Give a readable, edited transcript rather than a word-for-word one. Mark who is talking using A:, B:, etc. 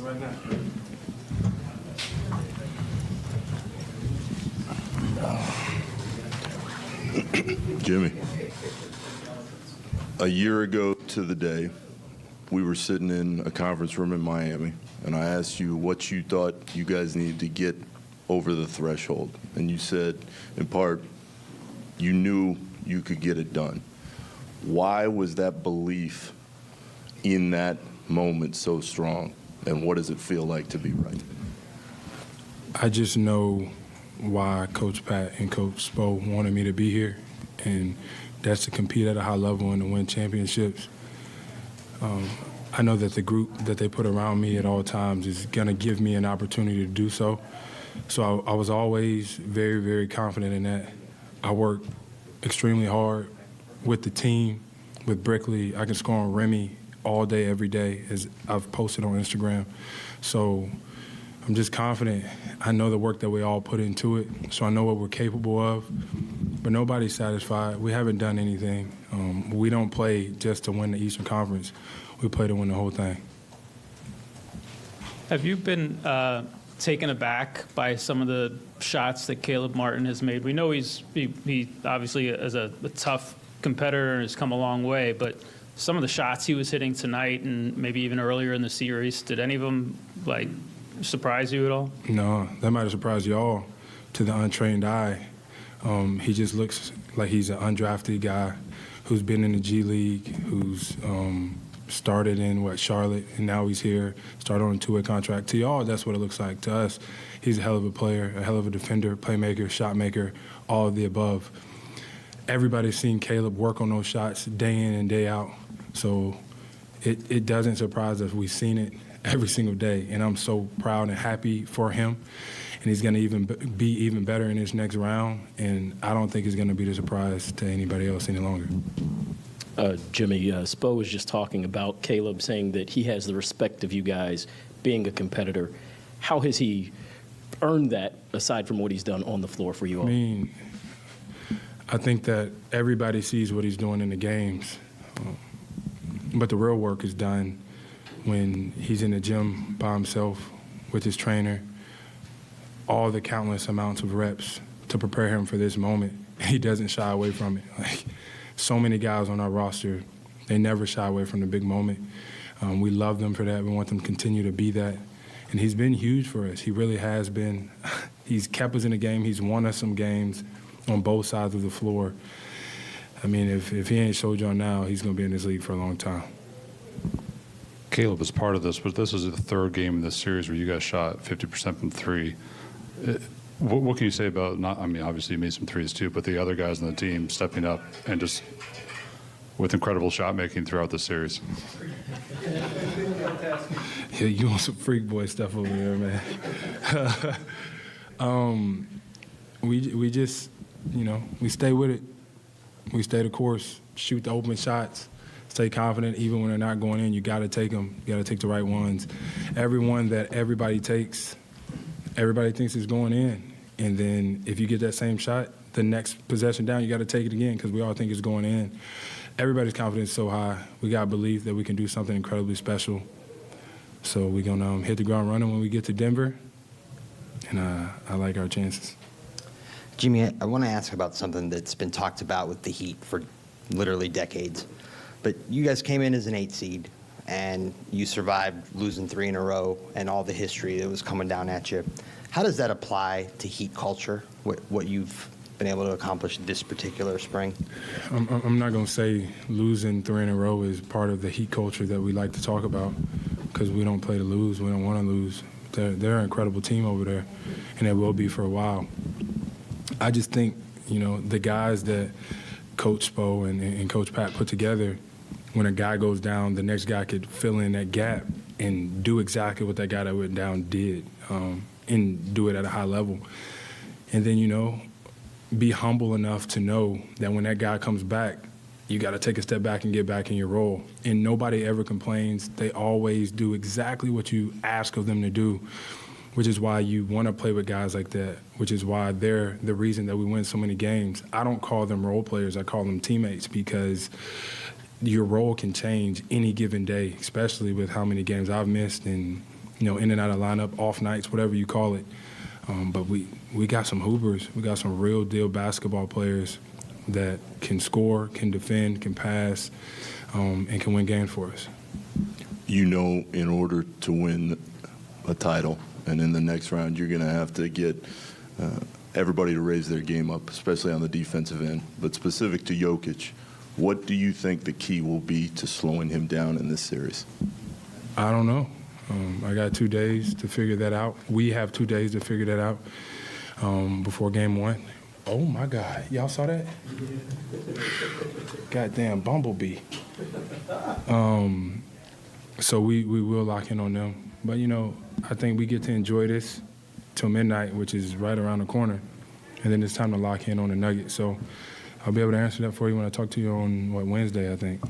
A: right now.
B: Jimmy, a year ago to the day, we were sitting in a conference room in Miami, and I asked you what you thought you guys needed to get over the threshold. And you said, in part, you knew you could get it done. Why was that belief in that moment so strong, and what does it feel like to be right?
A: I just know why Coach Pat and Coach Spo wanted me to be here, and that's to compete at a high level and to win championships. I know that the group that they put around me at all times is going to give me an opportunity to do so. So I was always very, very confident in that. I worked extremely hard with the team, with Brickley. I can score on Remy all day, every day, as I've posted on Instagram. So I'm just confident. I know the work that we all put into it, so I know what we're capable of. But nobody's satisfied. We haven't done anything. We don't play just to win the Eastern Conference. We play to win the whole thing.
C: Have you been taken aback by some of the shots that Caleb Martin has made? We know he obviously is a tough competitor and has come a long way, but some of the shots he was hitting tonight and maybe even earlier in the series, did any of them surprise you at all?
A: No, that might have surprised you all to the untrained eye. He just looks like he's an undrafted guy who's been in the G League, who's started in, Charlotte, and now he's here, started on a two-way contract. To y'all, that's what it looks like. To us, he's a hell of a player, a hell of a defender, playmaker, shot maker, all of the above. Everybody's seen Caleb work on those shots day in and day out, so it doesn't surprise us. We've seen it every single day, and I'm so proud and happy for him. And he's going to be even better in this next round, and I don't think it's going to be a surprise to anybody else any longer.
D: Jimmy, Spo was just talking about Caleb saying that he has the respect of you guys being a competitor. How has he earned that, aside from what he's done on the floor for you all?
A: I mean, I think that everybody sees what he's doing in the games, but the real work is done when he's in the gym by himself with his trainer, all the countless amounts of reps to prepare him for this moment. He doesn't shy away from it. So many guys on our roster, they never shy away from the big moment. We love them for that. We want them to continue to be that. And he's been huge for us. He really has been. He's kept us in the game. He's won us some games on both sides of the floor. I mean, if he ain't showed y'all now, he's going to be in this league for a long time.
E: Caleb is part of this, but this is the third game in this series where you guys shot 50% from three. What can you say about, obviously you made some threes too, but the other guys on the team stepping up and just with incredible shot making throughout the series?
A: Yeah, you want some freak boy stuff over there, man. We just, we stay with it. We stay the course, shoot the open shots, stay confident. Even when they're not going in, you got to take them. You got to take the right ones. Every one that everybody takes, everybody thinks it's going in. And then if you get that same shot, the next possession down, you got to take it again because we all think it's going in. Everybody's confidence is so high. We got to believe that we can do something incredibly special. So we're going to hit the ground running when we get to Denver, and I like our chances.
F: Jimmy, I want to ask about something that's been talked about with the Heat for literally decades. But you guys came in as an 8 seed, and you survived losing 3 in a row and all the history that was coming down at you. How does that apply to Heat culture, what you've been able to accomplish this particular spring?
A: I'm not going to say losing 3 in a row is part of the Heat culture that we like to talk about because we don't play to lose. We don't want to lose. They're an incredible team over there, and they will be for a while. I just think, the guys that Coach Spo and Coach Pat put together, when a guy goes down, the next guy could fill in that gap and do exactly what that guy that went down did, and do it at a high level. And then, be humble enough to know that when that guy comes back, you got to take a step back and get back in your role. And nobody ever complains. They always do exactly what you ask of them to do, which is why you want to play with guys like that, which is why they're the reason that we win so many games. I don't call them role players. I call them teammates because your role can change any given day, especially with how many games I've missed and in and out of lineup, off nights, whatever you call it. But we got some hoopers. We got some real deal basketball players that can score, can defend, can pass, and can win games for us.
B: In order to win a title, and in the next round, you're going to have to get everybody to raise their game up, especially on the defensive end. But specific to Jokic, what do you think the key will be to slowing him down in this series?
A: I don't know. I got 2 days to figure that out. We have 2 days to figure that out before game 1. Oh, my God. Y'all saw that? Goddamn bumblebee. So we will lock in on them. But, I think we get to enjoy this till midnight, which is right around the corner. And then it's time to lock in on the Nuggets. So I'll be able to answer that for you when I talk to you on, Wednesday, I think.